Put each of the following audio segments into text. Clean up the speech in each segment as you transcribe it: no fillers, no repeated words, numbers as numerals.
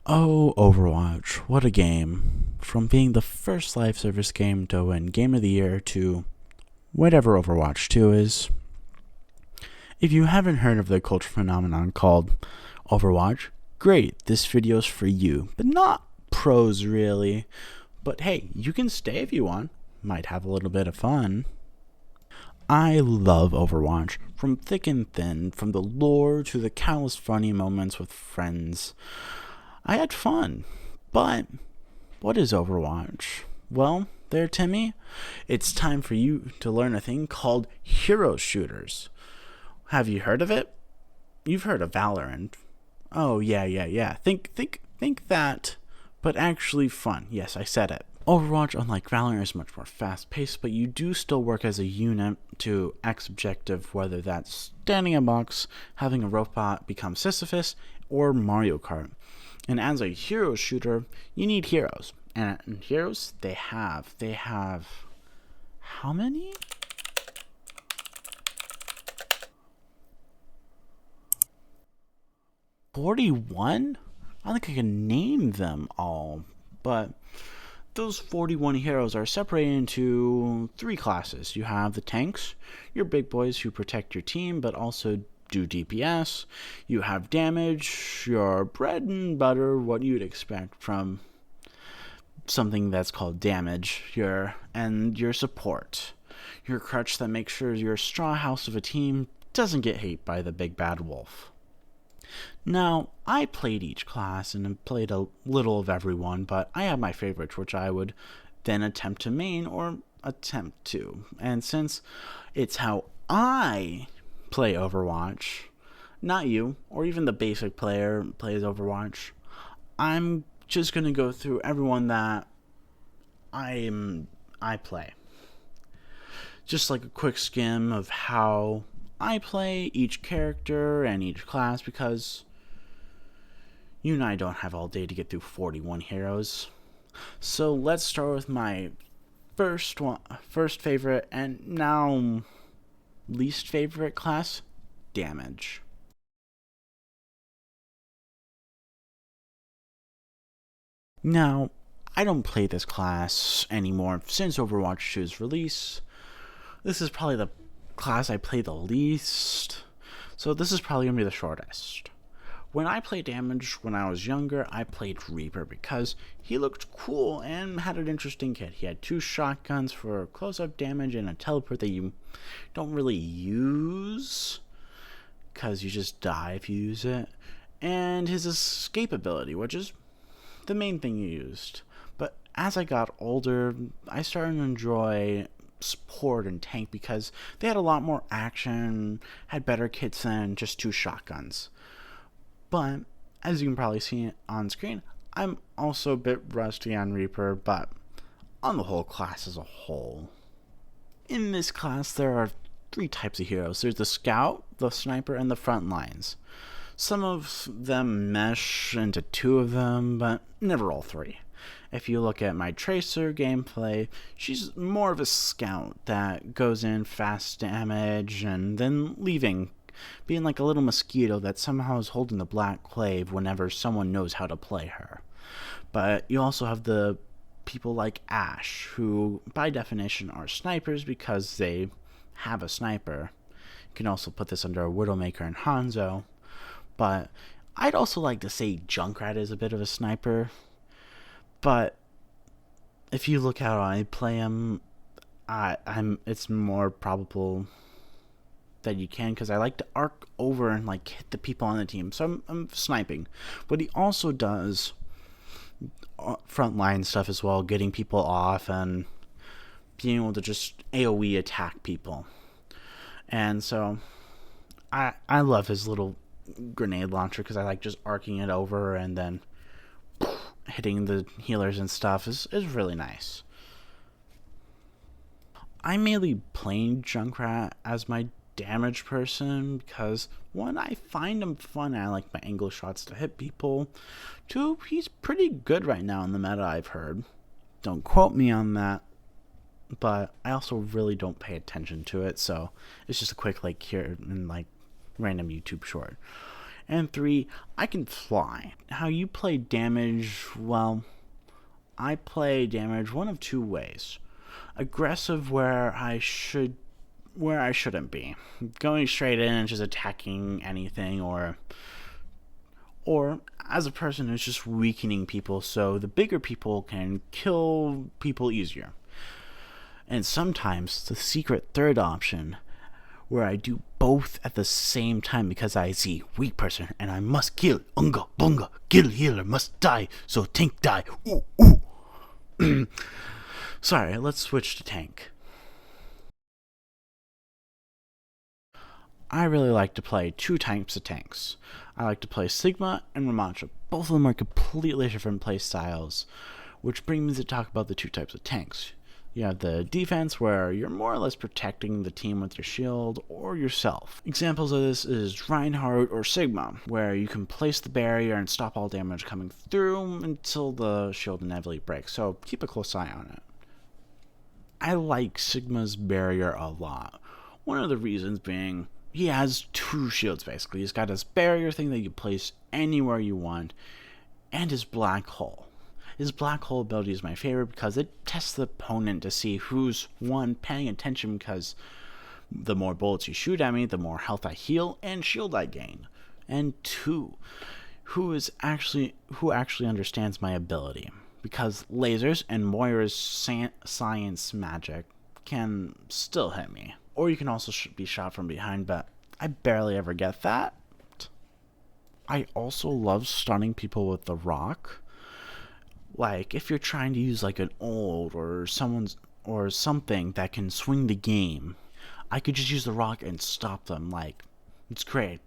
Oh, Overwatch, what a game. From being the first live service game to win Game of the Year to whatever Overwatch 2 is. If you haven't heard of the cultural phenomenon called Overwatch, great, this video's for you. But not pros, really. But hey, you can stay if you want. Might have a little bit of fun. I love Overwatch, from thick and thin, from the lore to the countless funny moments with friends. I had fun, but what is Overwatch? Well, there, Timmy, it's time for you to learn a thing called hero shooters. Have you heard of it? You've heard of Valorant. Oh, yeah. Think that, but actually fun. Yes, I said it. Overwatch, unlike Valorant, is much more fast-paced, but you do still work as a unit to X objective, whether that's standing a box, having a robot become Sisyphus, or Mario Kart. And as a hero shooter, you need heroes. And heroes, they have how many? 41? I don't think I can name them all, but those 41 heroes are separated into three classes. You have the tanks, your big boys who protect your team but also do DPS. You have damage, your bread and butter, what you'd expect from something that's called damage, your support. Your crutch that makes sure your straw house of a team doesn't get hit by the big bad wolf. Now, I played each class and played a little of everyone, but I have my favorites, which I would then attempt to main or attempt to. And since it's how I play Overwatch, not you, or even the basic player plays Overwatch, I'm just going to go through everyone that I play. Just like a quick skim of how I play each character and each class, because you and I don't have all day to get through 41 heroes. So let's start with my first favorite and now least favorite class, damage. Now, I don't play this class anymore since Overwatch 2's release. This is probably the class I play the least, so this is probably going to be the shortest. When I played damage when I was younger, I played Reaper because he looked cool and had an interesting kit. He had two shotguns for close-up damage and a teleport that you don't really use because you just die if you use it, and his escape ability, which is the main thing you used. But as I got older, I started to enjoy support and tank because they had a lot more action, had better kits than just two shotguns. But as you can probably see on screen, I'm also a bit rusty on Reaper, but on the whole class as a whole. In this class, there are three types of heroes. There's the scout, the sniper, and the front lines. Some of them mesh into two of them, but never all three. If you look at my Tracer gameplay, she's more of a scout that goes in fast damage and then leaving, being like a little mosquito that somehow is holding the black clave whenever someone knows how to play her. But you also have the people like Ashe, who by definition are snipers because they have a sniper. You can also put this under Widowmaker and Hanzo. But I'd also like to say Junkrat is a bit of a sniper. But if you look how I play him, it's more probable that you can, because I like to arc over and like hit the people on the team. So I'm sniping. But he also does frontline stuff as well, getting people off and being able to just AoE attack people. And so I love his little grenade launcher because I like just arcing it over and then hitting the healers and stuff is really nice. I'm mainly playing Junkrat as my damage person because one, I find him fun and I like my angle shots to hit people. Two, he's pretty good right now in the meta, I've heard. Don't quote me on that, but I also really don't pay attention to it, so it's just a quick like here and like random YouTube short. And 3, I can fly. How you play damage, well, I play damage one of 2 ways. Aggressive where I shouldn't be. Going straight in and just attacking anything, or as a person who's just weakening people so the bigger people can kill people easier. And sometimes the secret third option, where I do both at the same time because I see weak person and I must kill. Unga bunga, kill healer must die, so tank die. Ooh, ooh. Sorry, let's switch to tank. I really like to play 2 types of tanks. I like to play Sigma and Ramantra. Both of them are completely different play styles, which brings me to talk about the 2 types of tanks. You have the defense, where you're more or less protecting the team with your shield or yourself. Examples of this is Reinhardt or Sigma, where you can place the barrier and stop all damage coming through until the shield inevitably breaks, so keep a close eye on it. I like Sigma's barrier a lot. One of the reasons being, he has 2 shields basically. He's got his barrier thing that you place anywhere you want, and his black hole. His black hole ability is my favorite because it tests the opponent to see who's, 1, paying attention, because the more bullets you shoot at me, the more health I heal and shield I gain. And 2, who actually understands my ability, because lasers and Moira's science magic can still hit me. Or you can also be shot from behind, but I barely ever get that. I also love stunning people with the rock. Like, if you're trying to use like an ult or something that can swing the game, I could just use the rock and stop them. Like, it's great.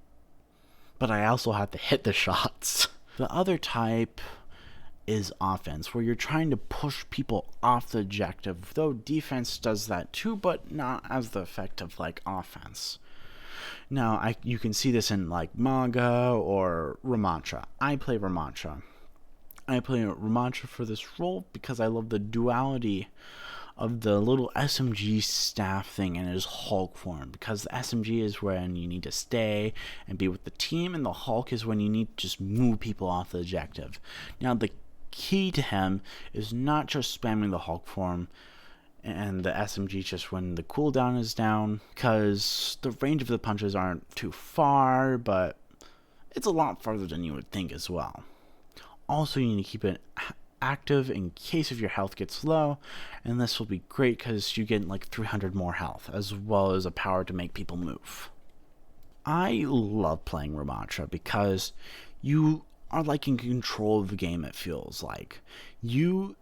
But I also have to hit the shots. The other type is offense, where you're trying to push people off the objective, though defense does that too, but not as the effective like offense. Now, you can see this in like Maga or Ramantra. I play Ramantra for this role because I love the duality of the little SMG staff thing in his Hulk form, because the SMG is when you need to stay and be with the team, and the Hulk is when you need to just move people off the objective. Now, the key to him is not just spamming the Hulk form and the SMG just when the cooldown is down, because the range of the punches aren't too far, but it's a lot farther than you would think as well. Also, you need to keep it active in case if your health gets low, and this will be great because you get like 300 more health, as well as a power to make people move. I love playing Ramantra because you are like in control of the game. It feels like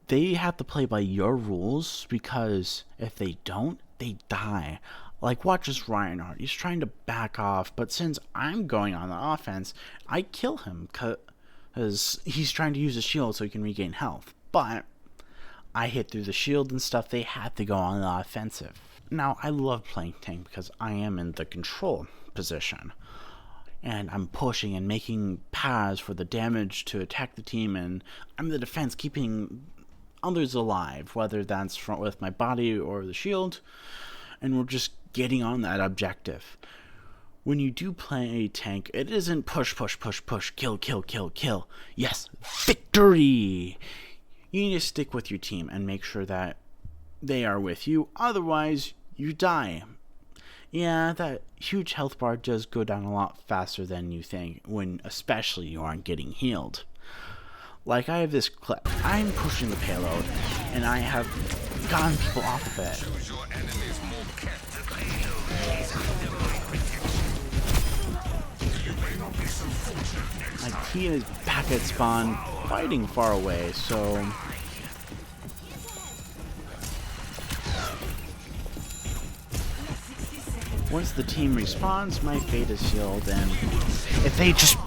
they have to play by your rules, because if they don't, they die. Like, watch this Reinhardt. He's trying to back off, but since I'm going on the offense, I kill him because he's trying to use a shield so he can regain health. But I hit through the shield and stuff. They have to go on the offensive. Now, I love playing tank because I am in the control position, and I'm pushing and making paths for the damage to attack the team, and I'm the defense, keeping others alive, whether that's with my body or the shield, and we're just getting on that objective. When you do play a tank, it isn't push, push, push, push, kill, kill, kill, kill. Yes, victory! You need to stick with your team and make sure that they are with you, otherwise you die. Yeah, that huge health bar does go down a lot faster than you think, when especially you aren't getting healed. Like, I have this clip. I'm pushing the payload, and I have gotten people off of it. My team is back at spawn, fighting far away, so once the team respawns, my fate is sealed, and if they just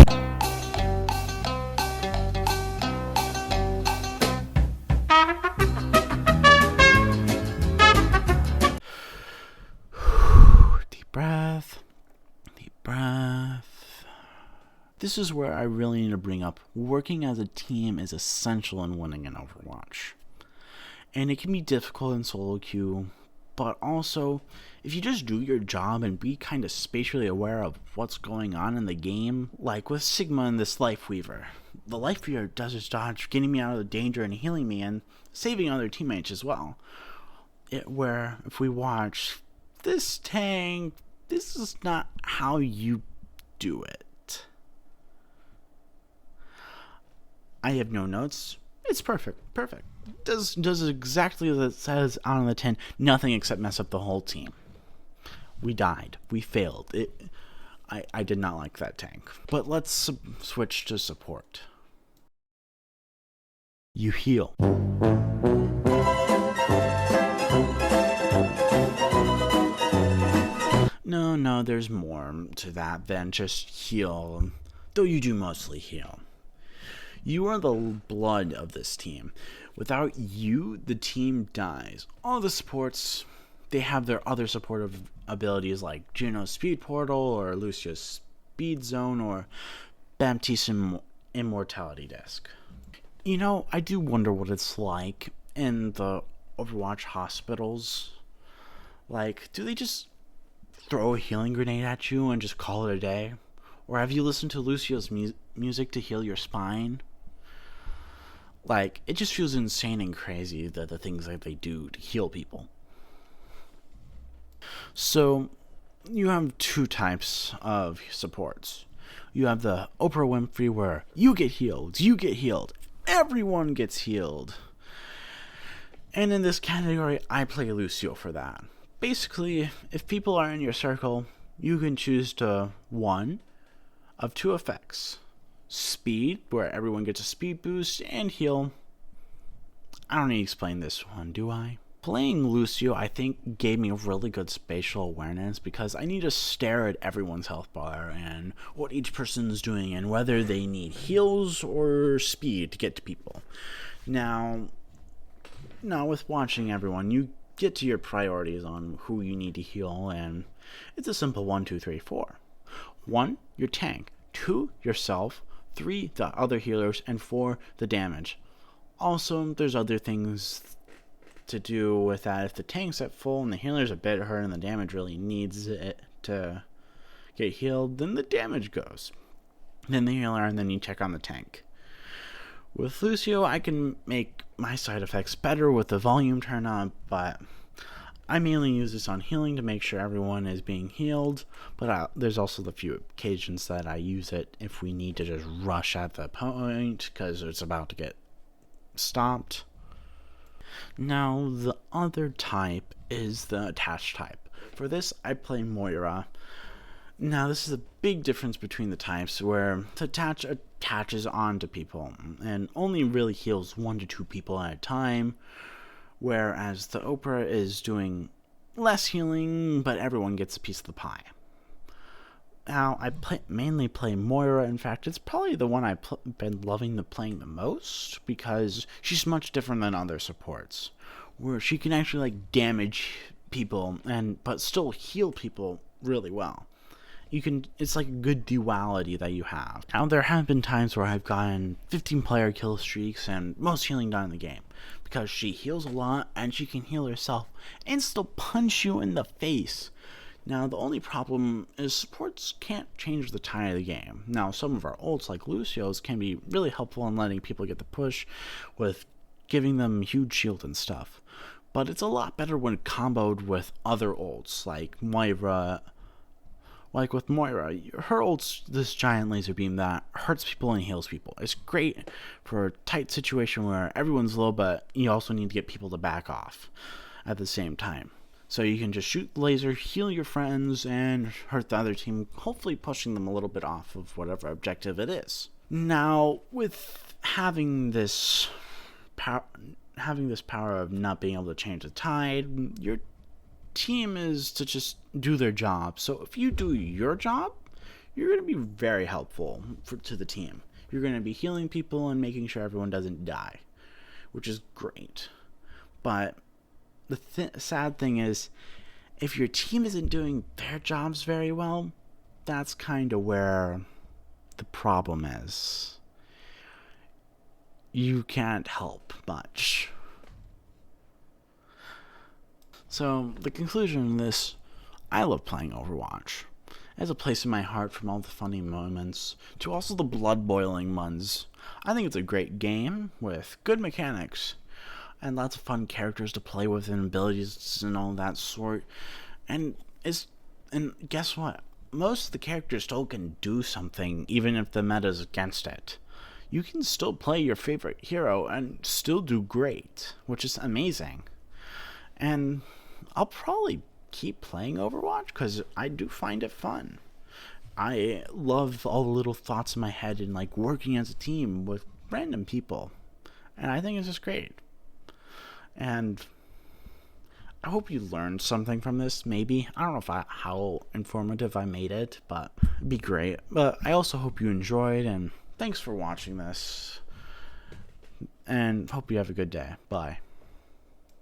deep breath. This is where I really need to bring up working as a team is essential in winning an Overwatch. And it can be difficult in solo queue, but also, if you just do your job and be kind of spatially aware of what's going on in the game, like with Sigma and this Life Weaver. The Life Weaver does its job getting me out of the danger and healing me and saving other teammates as well. Where, if we watch this tank, this is not how you do it. I have no notes. It's perfect. Does exactly what it says on the tin. Nothing except mess up the whole team. We died. We failed. I did not like that tank. But let's switch to support. You heal. No, there's more to that than just heal. Though you do mostly heal. You are the blood of this team. Without you, the team dies. All the supports, they have their other supportive abilities like Juno's Speed Portal or Lucio's Speed Zone or Baptiste's Immortality Disc. You know, I do wonder what it's like in the Overwatch hospitals. Like, do they just throw a healing grenade at you and just call it a day? Or have you listened to Lucio's music to heal your spine? Like, it just feels insane and crazy that the things that they do to heal people. So, you have two types of supports. You have the Oprah Winfrey where you get healed, everyone gets healed. And in this category, I play Lucio for that. Basically, if people are in your circle, you can choose to, one of two effects. Speed, where everyone gets a speed boost, and heal. I don't need to explain this one, do I? Playing Lucio, I think, gave me a really good spatial awareness because I need to stare at everyone's health bar and what each person's doing and whether they need heals or speed to get to people. Now, with watching everyone, you get to your priorities on who you need to heal, and it's a simple 1, 2, 3, 4. 1, your tank. 2, yourself. 3, the other healers, and 4, the damage. Also, there's other things to do with that. If the tank's at full and the healer's a bit hurt and the damage really needs it to get healed, then the damage goes. Then the healer, and then you check on the tank. With Lucio, I can make my side effects better with the volume turn on, but I mainly use this on healing to make sure everyone is being healed, but there's also the few occasions that I use it if we need to just rush at the point because it's about to get stopped. Now, the other type is the attach type. For this, I play Moira. Now, this is a big difference between the types where the attach attaches onto people and only really heals 1 to 2 people at a time, whereas the Oprah is doing less healing, but everyone gets a piece of the pie. Now, I mainly play Moira. In fact, it's probably the one I've been loving playing the most because she's much different than other supports, where she can actually damage people but still heal people really well. It's like a good duality that you have. Now, there have been times where I've gotten 15-player kill streaks and most healing done in the game because she heals a lot and she can heal herself and still punch you in the face. Now, the only problem is supports can't change the tide of the game. Now, some of our ults, like Lucio's, can be really helpful in letting people get the push with giving them huge shield and stuff. But it's a lot better when comboed with other ults, like Moira. Like with Moira, her ult's this giant laser beam that hurts people and heals people. It's great for a tight situation where everyone's low, but you also need to get people to back off at the same time. So you can just shoot the laser, heal your friends, and hurt the other team, hopefully pushing them a little bit off of whatever objective it is. Now, with having this power of not being able to change the tide, your team is to just do their job. So if you do your job, you're going to be very helpful to the team. You're going to be healing people and making sure everyone doesn't die, which is great. But the sad thing is, if your team isn't doing their jobs very well, that's kind of where the problem is. You can't help much. So, the conclusion of this, I love playing Overwatch. It has a place in my heart from all the funny moments to also the blood-boiling ones. I think it's a great game with good mechanics and lots of fun characters to play with and abilities and all that sort. And it's and guess what? Most of the characters still can do something even if the meta's against it. You can still play your favorite hero and still do great, which is amazing. And I'll probably keep playing Overwatch because I do find it fun. I love all the little thoughts in my head and like working as a team with random people. And I think it's just great. And I hope you learned something from this, maybe. I don't know how informative I made it, but it'd be great. But I also hope you enjoyed, and thanks for watching this. And hope you have a good day. Bye.